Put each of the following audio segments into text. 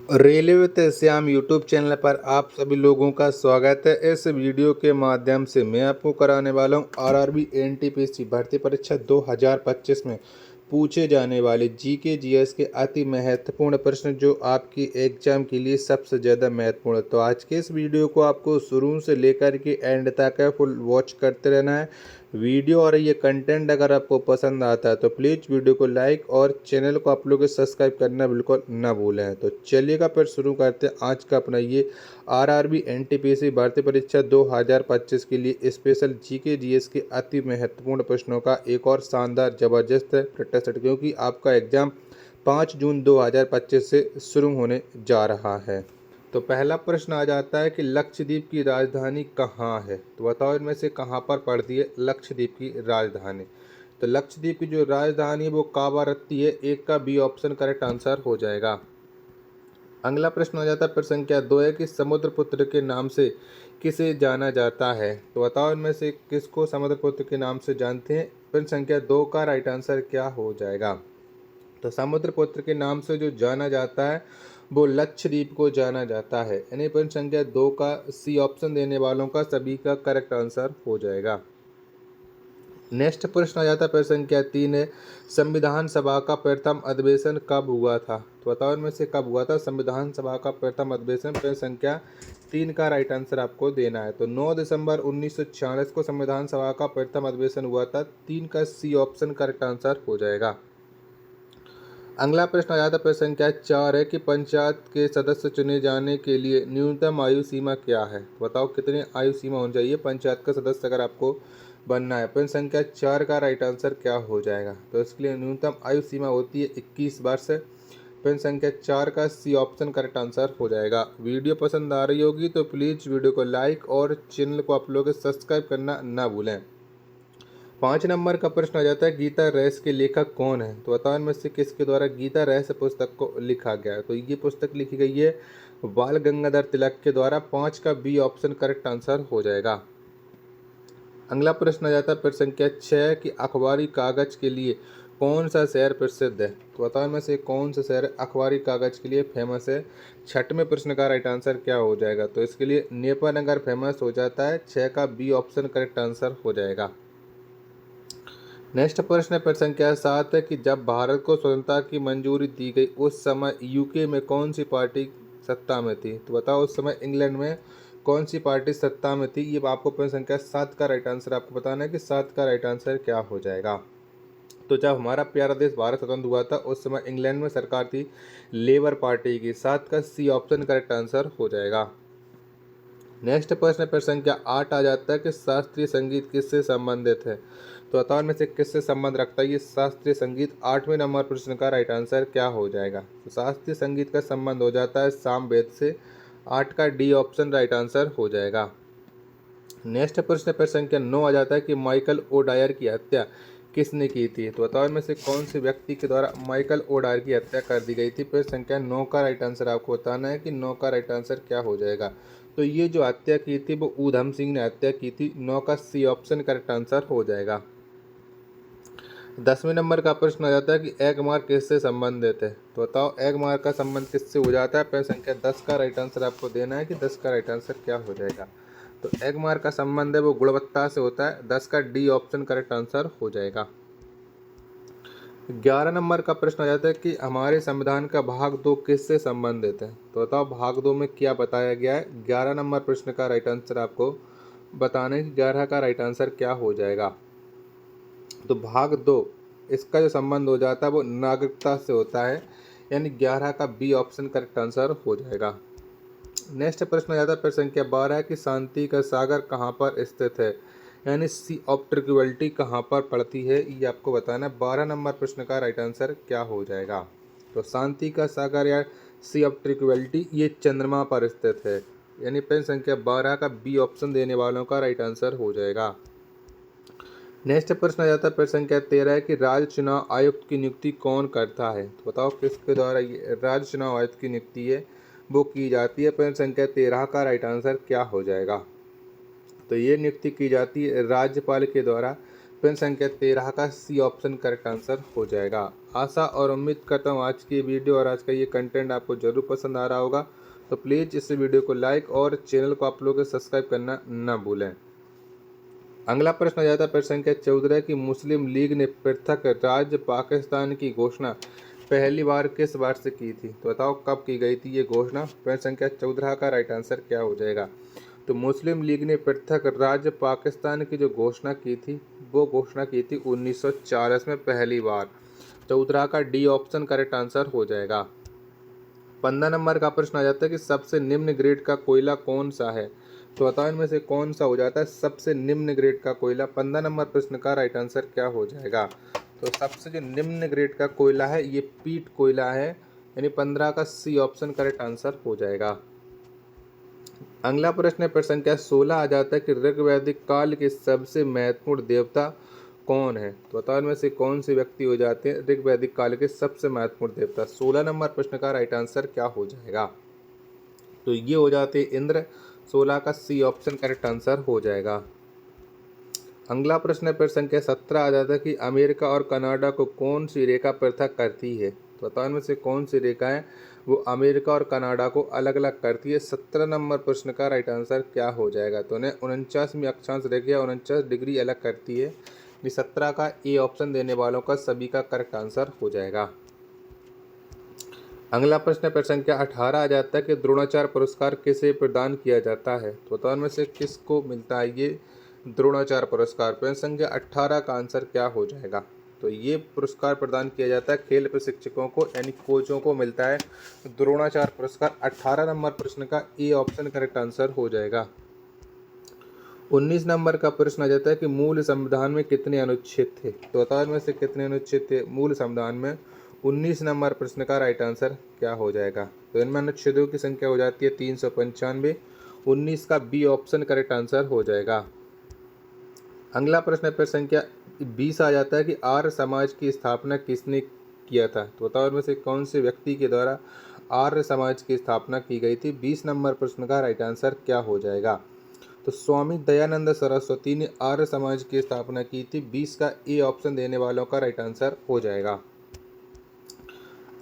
Railway with Shyam YouTube channel पर आप सभी लोगों का स्वागत है। इस वीडियो के माध्यम से मैं आपको कराने वाला हूं आरआरबी एनटीपीसी भर्ती परीक्षा 2025 में पूछे जाने वाले जीके जीएस के अति महत्वपूर्ण प्रश्न जो आपकी एग्जाम के लिए सबसे ज़्यादा महत्वपूर्ण है। तो आज के इस वीडियो को आपको शुरू से लेकर के एंड तक फुल वॉच करते रहना है। वीडियो और ये कंटेंट अगर आपको पसंद आता है तो प्लीज़ वीडियो को लाइक और चैनल को आप लोग सब्सक्राइब करना बिल्कुल ना भूलें। तो चलिएगा फिर शुरू करते हैं आज का अपना ये आरआरबी एनटीपीसी भर्ती परीक्षा 2025 के लिए स्पेशल जीके जीएस के अति महत्वपूर्ण प्रश्नों का एक और शानदार ज़बरदस्त प्रैक्टिस सेट, क्योंकि आपका एग्ज़ाम 5 जून 2025 से शुरू होने जा रहा है। तो पहला प्रश्न आ जाता है कि लक्षद्वीप की राजधानी कहाँ है। तो बताओ इनमें से कहाँ पर पड़ती है लक्षद्वीप की राजधानी। तो लक्षद्वीप की जो राजधानी है वो कावारत्ती है। एक का बी ऑप्शन करेक्ट आंसर हो जाएगा। अगला प्रश्न हो जाता है प्रश्न संख्या 2 है कि समुद्रपुत्र के नाम से किसे जाना जाता है। तो बताओ इनमें से किसको समुद्रपुत्र के नाम से जानते हैं। प्रश्न संख्या 2 का राइट आंसर क्या हो जाएगा। तो समुद्रपुत्र के नाम से जो जाना जाता है वो लक्षद्वीप को जाना जाता है। यानी प्रश्न संख्या 2 का सी ऑप्शन देने वालों का सभी का करेक्ट आंसर हो जाएगा। नेक्स्ट प्रश्न आ जाता है प्रश्न संख्या 3 है संविधान सभा का प्रथम अधिवेशन कब हुआ था। तो बताओ इनमें से कब हुआ था संविधान सभा का प्रथम अधिवेशन। प्रश्न संख्या 3 का राइट आंसर आपको देना है। तो 9 दिसंबर 1946 को संविधान सभा का प्रथम अधिवेशन हुआ था। 3 का सी ऑप्शन करेक्ट आंसर हो जाएगा। अगला प्रश्न आ जाता है प्रश्न संख्या 4 है कि पंचायत के सदस्य चुने जाने के लिए न्यूनतम आयु सीमा क्या है। बताओ कितनी आयु सीमा होनी चाहिए पंचायत का सदस्य अगर आपको बनना है। प्रश्न संख्या 4 का राइट आंसर क्या हो जाएगा। तो इसके लिए न्यूनतम आयु सीमा होती है 21 वर्ष। प्रश्न संख्या 4 का सी ऑप्शन करेक्ट आंसर हो जाएगा। वीडियो पसंद आ रही होगी तो प्लीज़ वीडियो को लाइक और चैनल को आप लोग सब्सक्राइब करना ना भूलें। 5 नंबर का प्रश्न आ जाता है गीता रहस्य के लेखक कौन है। तो बताओ इनमें से किसके द्वारा गीता रहस्य पुस्तक को लिखा गया है। तो ये पुस्तक लिखी गई है बाल गंगाधर तिलक के द्वारा। 5 का बी ऑप्शन करेक्ट आंसर हो जाएगा। अगला प्रश्न आ जाता है प्रश्न संख्या 6 कि अखबारी कागज के लिए कौन सा शहर प्रसिद्ध है। तो बताओ इनमें से कौन सा शहर अखबारी कागज के लिए फेमस है। 6वें प्रश्न का राइट आंसर क्या हो जाएगा। तो इसके लिए नेपानगर फेमस हो जाता है। 6 का बी ऑप्शन करेक्ट आंसर हो जाएगा। नेक्स्ट प्रश्न है प्रश्न संख्या 7 है कि जब भारत को स्वतंत्रता की मंजूरी दी गई उस समय यूके में कौन सी पार्टी सत्ता में थी। तो बताओ उस समय इंग्लैंड में कौन सी पार्टी सत्ता में थी। ये आपको प्रश्न संख्या 7 का राइट आंसर आपको बताना है कि 7 का राइट आंसर क्या हो जाएगा। तो जब हमारा प्यारा देश भारत स्वतंत्र हुआ था उस समय इंग्लैंड में सरकार थी लेबर पार्टी की। 7 का सी ऑप्शन करेक्ट आंसर हो जाएगा। नेक्स्ट प्रश्न प्रश्न संख्या 8 आ जाता है कि शास्त्रीय संगीत किससे संबंधित है। तो बताओ में से किससे संबंध रखता है ये शास्त्रीय संगीत। 8वें नंबर प्रश्न का राइट आंसर क्या हो जाएगा। तो शास्त्रीय संगीत का संबंध हो जाता है सामवेद से। 8 का डी ऑप्शन राइट आंसर हो जाएगा। नेक्स्ट प्रश्न प्रश्न संख्या 9 आ जाता है कि माइकल ओडायर की हत्या किसने की थी। तो बताओ इनमें से कौन से व्यक्ति के द्वारा माइकल ओडायर की हत्या कर दी गई थी। प्रश्न संख्या 9 का राइट आंसर आपको बताना है कि 9 का राइट आंसर क्या हो जाएगा। तो ये जो हत्या की थी वो ऊधम सिंह ने हत्या की थी। 9 का सी ऑप्शन करेक्ट आंसर हो जाएगा। 10वें नंबर का प्रश्न आ जाता है कि एगमार्क किससे संबंधित है। तो बताओ एगमार्क का संबंध किससे हो जाता है। प्रश्न संख्या 10 का राइट आंसर आपको देना है कि 10 का राइट आंसर क्या हो जाएगा। तो एगमार्क का संबंध है वो गुणवत्ता से होता है। 10 का डी ऑप्शन करेक्ट आंसर हो जाएगा। 11 नंबर का प्रश्न आ जाता है कि हमारे संविधान का भाग 2 किससे संबंधित है। तो बताओ भाग 2 में क्या बताया गया है। 11 नंबर प्रश्न का राइट आंसर आपको बताना है कि 11 का राइट आंसर क्या हो जाएगा। तो भाग 2 इसका जो संबंध हो जाता है वो नागरिकता से होता है। यानी 11 का बी ऑप्शन करेक्ट आंसर हो जाएगा। नेक्स्ट प्रश्न आ जाता है प्रश्न संख्या 12 कि शांति का सागर कहाँ पर स्थित है। यानी सी ऑफ ट्रैंक्विलिटी कहाँ पर पड़ती है ये आपको बताना है। 12 नंबर प्रश्न का राइट आंसर क्या हो जाएगा। तो शांति का सागर या सी ऑफ ट्रैंक्विलिटी ये चंद्रमा पर स्थित है। यानी प्रश्न संख्या 12 का बी ऑप्शन देने वालों का राइट आंसर हो जाएगा। नेक्स्ट प्रश्न आ जाता है प्रश्न संख्या 13 है कि राज्य चुनाव आयुक्त की नियुक्ति कौन करता है। तो बताओ किसके द्वारा ये राज्य चुनाव आयुक्त की नियुक्ति है वो की जाती है। प्रश्न संख्या 13 का राइट आंसर क्या हो जाएगा। तो ये नियुक्ति की जाती है राज्यपाल के द्वारा। प्रश्न संख्या 13 का सी ऑप्शन करेक्ट आंसर हो जाएगा। आशा और उम्मीद करता हूँ आज की वीडियो और आज का ये कंटेंट आपको जरूर पसंद आ रहा होगा। तो प्लीज़ इस वीडियो को लाइक और चैनल को आप लोग सब्सक्राइब करना ना भूलें। अगला प्रश्न आ जाता है प्रश्न संख्या 14 की मुस्लिम लीग ने पृथक राज्य पाकिस्तान की घोषणा पहली बार किस वर्ष की थी? तो बताओ कब की गई थी ये घोषणा। प्रश्न संख्या 14 का राइट आंसर क्या हो जाएगा? तो मुस्लिम लीग ने पृथक राज्य पाकिस्तान की जो घोषणा की थी वो घोषणा की थी 1940 में पहली बार। 14 का डी ऑप्शन करेक्ट आंसर हो जाएगा। 15 नंबर का प्रश्न आ जाता है कि सबसे निम्न ग्रेड का कोयला कौन सा है? तो बताओ इनमें से कौन सा हो जाता है सबसे निम्न ग्रेड का कोयला। 15 नंबर प्रश्न का राइट आंसर क्या हो जाएगा? तो सबसे जो निम्न ग्रेड का कोयला है ये पीट कोयला है, यानी 15 का सी ऑप्शन करेक्ट आंसर हो जाएगा। अगला प्रश्न है प्रश्न संख्या 16 आ जाता है कि ऋग्वैदिक काल के सबसे महत्वपूर्ण देवता कौन है? तो बताओ इनमें से कौन से व्यक्ति हो जाते हैं ऋग्वैदिक काल के सबसे महत्वपूर्ण देवता। 16 नंबर प्रश्न का राइट आंसर क्या हो जाएगा? तो ये हो जाते इंद्र। 16 का सी ऑप्शन करेक्ट आंसर हो जाएगा। अगला प्रश्न है प्रश्न संख्या 17 आ जाता है कि अमेरिका और कनाडा को कौन सी रेखा पृथक करती है? तो बताओ इनमें से कौन सी रेखा है वो अमेरिका और कनाडा को अलग अलग करती है। 17 नंबर प्रश्न का राइट आंसर क्या हो जाएगा? तो उन्हें 49वीं अक्षांश रेखा 49 डिग्री अलग करती है। ये 17 का ए ऑप्शन देने वालों का सभी का करेक्ट आंसर हो जाएगा। अगला प्रश्न है प्रश्न संख्या 18 आ जाता है कि द्रोणाचार्य पुरस्कार किसे प्रदान किया जाता है? तो बताओ इनमें से किसको मिलता है ये द्रोणाचार्य पुरस्कार। प्रश्न संख्या 18 का आंसर क्या हो जाएगा? तो ये पुरस्कार प्रदान किया जाता है खेल प्रशिक्षकों को यानी कोचों को मिलता है द्रोणाचार्य पुरस्कार। 18 नंबर प्रश्न का ए ऑप्शन करेक्ट आंसर हो जाएगा। 19 नंबर का प्रश्न आ जाता है कि मूल संविधान में कितने अनुच्छेद थे? तो बताओ इनमें से कितने अनुच्छेद थे मूल संविधान में। 19 नंबर प्रश्न का राइट आंसर क्या हो जाएगा? तो इनमें अनुच्छेदों की संख्या हो जाती है 395। 19 का बी ऑप्शन करेक्ट आंसर हो जाएगा। अगला प्रश्न है प्रश्न संख्या 20 आ जाता है कि आर्य समाज की स्थापना किसने किया था? तो बताओ इनमें से कौन से व्यक्ति के द्वारा आर्य समाज की स्थापना की गई थी। 20 नंबर प्रश्न का राइट आंसर क्या हो जाएगा? तो स्वामी दयानंद सरस्वती ने आर्य समाज की स्थापना की थी। 20 का ए ऑप्शन देने वालों का राइट आंसर हो जाएगा।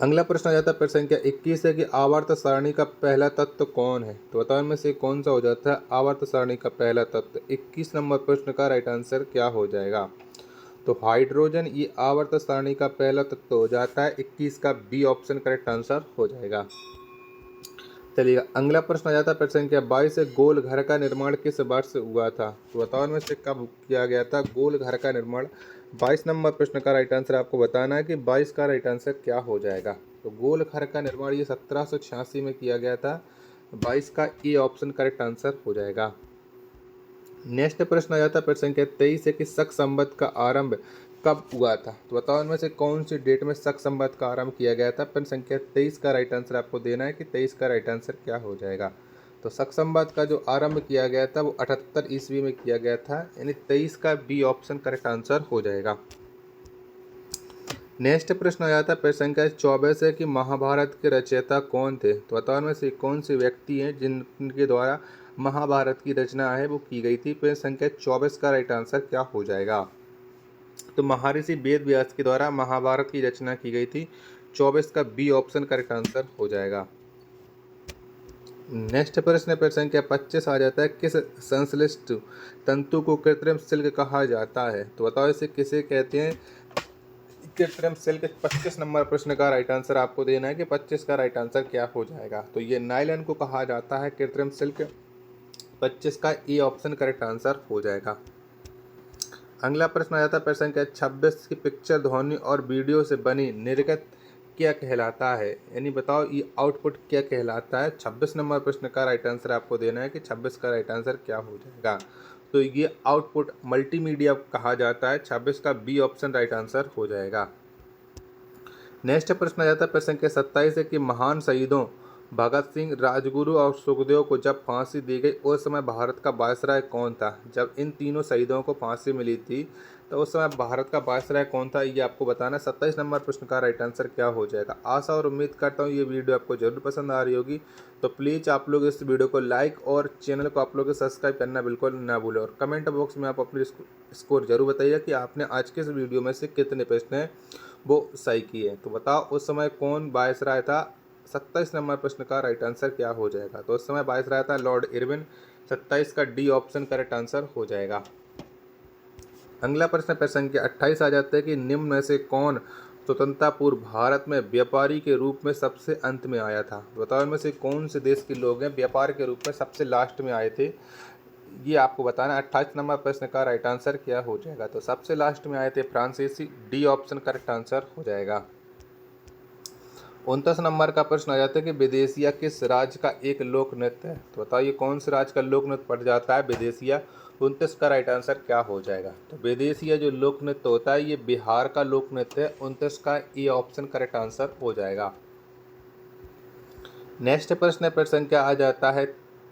अगला प्रश्न आ जाता है प्रश्न संख्या 21 है कि आवर्त सारणी का पहला तत्व कौन है? तो बताओ इनमें से कौन सा हो जाता है आवर्त सारणी का पहला तत्व। 21 नंबर प्रश्न का राइट आंसर क्या हो जाएगा? तो हाइड्रोजन ये आवर्त सारणी का पहला तत्व हो जाता है। 21 का बी ऑप्शन करेक्ट आंसर हो जाएगा। चलिए अगला प्रश्न आ जाता है प्रश्न संख्या 22 है गोल घर का निर्माण किस वर्ष हुआ था? तो बताओ इनमें से कब किया गया था गोल घर का निर्माण। 22 नंबर प्रश्न का राइट आंसर आपको बताना है कि 22 का राइट आंसर क्या हो जाएगा। तो गोल घर का निर्माण ये 1786 में किया गया था। 22 का ए ऑप्शन करेक्ट आंसर हो जाएगा। नेक्स्ट प्रश्न आ जाता है प्रश्न संख्या 23 है कि शक संवत का आरंभ कब हुआ था? तो बताओ इनमें से कौन सी डेट में शक संवत का आरंभ किया गया था। प्रश्न संख्या 23 का राइट आंसर आपको देना है कि 23 का राइट आंसर क्या हो जाएगा। तो शक संवत का जो आरंभ किया गया था वो 78 ईस्वी में किया गया था, यानी 23 का बी ऑप्शन करेक्ट आंसर हो जाएगा। नेक्स्ट प्रश्न आ जाता है प्रश्न संख्या 24 है कि महाभारत के रचयिता कौन थे? तो बताओ इनमें से कौन से व्यक्ति हैं जिनके द्वारा महाभारत की रचना है वो की गई थी। प्रश्न संख्या 24 का राइट आंसर क्या हो जाएगा? तो महर्षि वेद व्यास के द्वारा महाभारत की रचना की गई थी। 24 का बी ऑप्शन करेक्ट आंसर हो जाएगा। नेक्स्ट प्रश्न प्रश्न संख्या 25 आ जाता है किस संश्लिष्ट तंतु को कृत्रिम सिल्क कहा जाता है? तो बताओ इसे किसे कहते हैं कृत्रिम सिल्क। 25 नंबर प्रश्न का राइट आंसर आपको देना है कि 25 का राइट आंसर क्या हो जाएगा। तो ये नायलन को कहा जाता है कृत्रिम सिल्क। 25 का ए ऑप्शन करेक्ट आंसर हो जाएगा। अगला प्रश्न आ जाता है प्रश्न संख्या 26 की पिक्चर ध्वनि और वीडियो से बनी निर्गत क्या कहलाता है? यानी बताओ ये आउटपुट क्या कहलाता है। 26 नंबर प्रश्न का राइट आंसर आपको देना है कि 26 का राइट आंसर क्या हो जाएगा। तो ये आउटपुट मल्टीमीडिया कहा जाता है। 26 का बी ऑप्शन राइट आंसर हो जाएगा। नेक्स्ट प्रश्न आ जाता है प्रश्न संख्या 27 है कि महान शहीदों भगत सिंह, राजगुरु और सुखदेव को जब फांसी दी गई उस समय भारत का वायसराय कौन था? जब इन तीनों शहीदों को फांसी मिली थी तो उस समय भारत का वायसराय कौन था, ये आपको बताना है। 27 नंबर प्रश्न का राइट आंसर क्या हो जाएगा। आशा और उम्मीद करता हूँ ये वीडियो आपको जरूर पसंद आ रही होगी, तो प्लीज़ आप लोग इस वीडियो को लाइक और चैनल को आप लोग सब्सक्राइब करना बिल्कुल ना भूलें, और कमेंट बॉक्स में आप अपने स्कोर जरूर बताइए कि आपने आज के इस वीडियो में से कितने प्रश्न हैं वो सही किए। तो बताओ उस समय कौन वायसराय था। 27 नंबर प्रश्न का राइट आंसर क्या हो जाएगा। तो उस समय वायसराय था लॉर्ड इरविन। 27 का डी ऑप्शन करेक्ट आंसर हो जाएगा। अगला प्रश्न संख्या 28 आ जाता है कि निम्न में से कौन स्वतंत्रता पूर्व भारत में व्यापारी के रूप में सबसे अंत में आया था। बताओ इनमें से कौन से देश के लोग हैं व्यापार के रूप में सबसे लास्ट में आए थे, ये आपको बताना है। 28 नंबर प्रश्न का राइट आंसर क्या हो जाएगा। तो सबसे लास्ट में आए थे फ्रांसीसी। डी ऑप्शन करेक्ट आंसर हो जाएगा। 29 नंबर का प्रश्न आ जाता है कि विदेशिया किस राज्य का एक लोक नृत्य है। तो बताइए कौन से राज्य का लोक नृत्य पड़ जाता है विदेशिया। 29 का राइट आंसर क्या हो जाएगा। तो विदेशिया जो लोक नृत्य होता है ये बिहार का लोक नृत्य है। 29 का ए ऑप्शन करेक्ट आंसर हो जाएगा। नेक्स्ट प्रश्न पर संख्या आ जाता है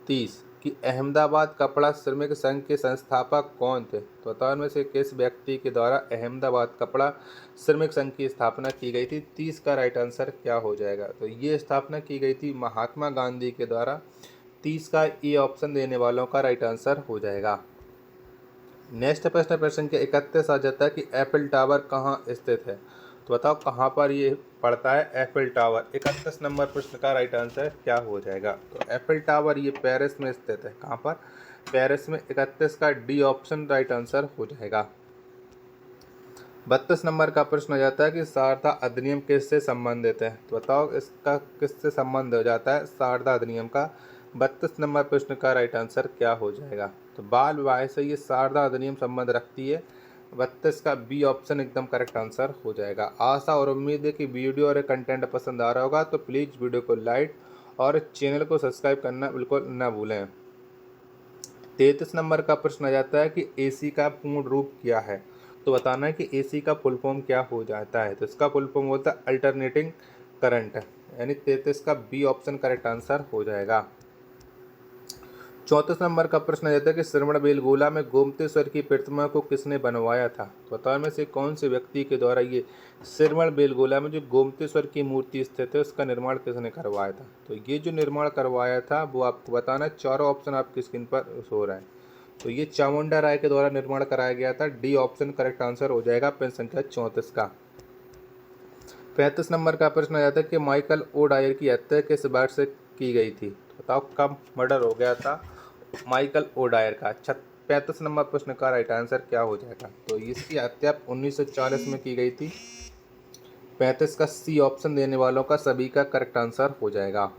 30 कि अहमदाबाद कपड़ा श्रमिक संघ के संस्थापक कौन थे। तो बताओ इनमें से किस व्यक्ति के द्वारा अहमदाबाद कपड़ा श्रमिक संघ की स्थापना की गई थी। 30 का राइट आंसर क्या हो जाएगा। तो ये स्थापना की गई थी महात्मा गांधी के द्वारा। 30 का ए ऑप्शन देने वालों का राइट आंसर हो जाएगा। नेक्स्ट प्रश्न संख्या 31 आ जाता है कि एफिल टावर कहाँ स्थित है। तो बताओ कहाँ पर ये पड़ता है एफिल टावर। 31 नंबर प्रश्न का राइट आंसर क्या हो जाएगा। तो एफिल टावर ये पेरिस में स्थित है। कहाँ पर? पेरिस में। 31 का डी ऑप्शन राइट आंसर हो जाएगा। 32 नंबर का प्रश्न हो जाता है कि शारदा अधिनियम किससे संबंधित है। तो बताओ इसका किससे संबंध हो जाता है शारदा अधिनियम का। 32 नंबर प्रश्न का राइट आंसर क्या हो जाएगा। तो बाल विवाह से ये शारदा अधिनियम संबंध रखती है। 32 का बी ऑप्शन एकदम करेक्ट आंसर हो जाएगा। आशा और उम्मीद है कि वीडियो और कंटेंट पसंद आ रहा होगा, तो प्लीज़ वीडियो को लाइक और चैनल को सब्सक्राइब करना बिल्कुल ना भूलें। 33 नंबर का प्रश्न आ जाता है कि एसी का पूर्ण रूप क्या है। तो बताना है कि एसी का फुल फॉर्म क्या हो जाता है। तो इसका फुल फॉर्म होता है अल्टरनेटिंग करंट, यानी 33 का बी ऑप्शन करेक्ट आंसर हो जाएगा। 34 नंबर का प्रश्न रहता है कि श्रवणबेलगोला में गोमतेश्वर की प्रतिमा को किसने बनवाया था। तो बताओ में से कौन से व्यक्ति के द्वारा ये श्रवणबेलगोला में जो गोमतेश्वर की मूर्ति स्थित है उसका निर्माण किसने करवाया था। तो ये जो निर्माण करवाया था वो आपको बताना। चारों ऑप्शन आपकी स्क्रीन पर शो रहा है। तो ये चामुंडा राय के द्वारा निर्माण कराया गया था। डी ऑप्शन करेक्ट आंसर हो जाएगा प्रश्न संख्या 34 का। 35 नंबर का प्रश्न आ जाता है कि माइकल ओ डायर की हत्या किस वर्ष से की गई थी। तो बताओ कब मर्डर हो गया था माइकल ओ डायर का। 35 नंबर प्रश्न का राइट आंसर क्या हो जाएगा। तो इसकी हत्या 1940 में की गई थी। 35 का सी ऑप्शन देने वालों का सभी का करेक्ट आंसर हो जाएगा।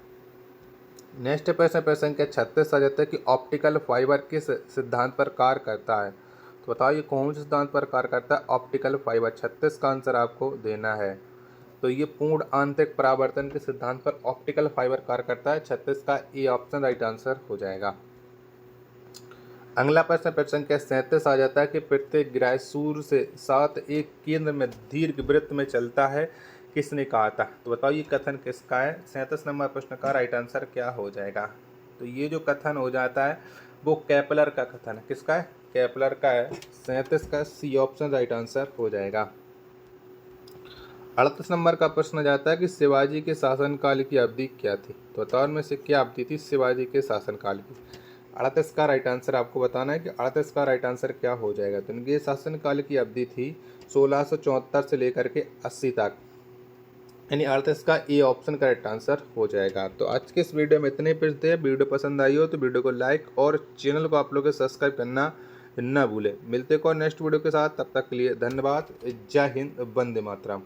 नेक्स्ट प्रश्न संख्या 36 आ जाता है कि ऑप्टिकल फाइबर किस सिद्धांत पर कार्य करता है। तो बताओ ये कौन से सिद्धांत पर कार्य करता है ऑप्टिकल फाइबर। 36 का आंसर आपको देना है। तो ये पूर्ण आंतरिक परावर्तन के सिद्धांत पर ऑप्टिकल फाइबर कार्य करता है। 36 का ए ऑप्शन राइट आंसर हो जाएगा। अगला प्रश्न संख्या 37 आ जाता है कि प्रत्येक ग्रह सूर्य से 7 एक केंद्र में दीर्घ वृत्त में चलता है, किसने कहा था। तो बताओ ये कथन किसका है। 37 नंबर प्रश्न का राइट आंसर क्या हो जाएगा। तो ये जो कथन हो जाता है वो केपलर का कथन है। किसका है? केपलर का है। 37 का सी ऑप्शन राइट आंसर हो जाएगा। 38 नंबर का प्रश्न जाता है कि शिवाजी के शासनकाल की अवधि क्या थी। तो बताओ में से क्या अवधि थी शिवाजी के शासनकाल की। 38 का राइट आंसर आपको बताना है कि 38 का राइट आंसर क्या हो जाएगा। तो इनके शासनकाल की अवधि थी 1674 से लेकर के 80 तक, यानी 38 का ए ऑप्शन करेक्ट आंसर हो जाएगा। तो आज के इस वीडियो में इतने प्रश्न थे। वीडियो पसंद आई हो तो वीडियो को लाइक और चैनल को आप लोग सब्सक्राइब करना ना भूलें। मिलते को नेक्स्ट वीडियो के साथ, तब तक के लिए धन्यवाद। जय हिंद, वंदे मातरम।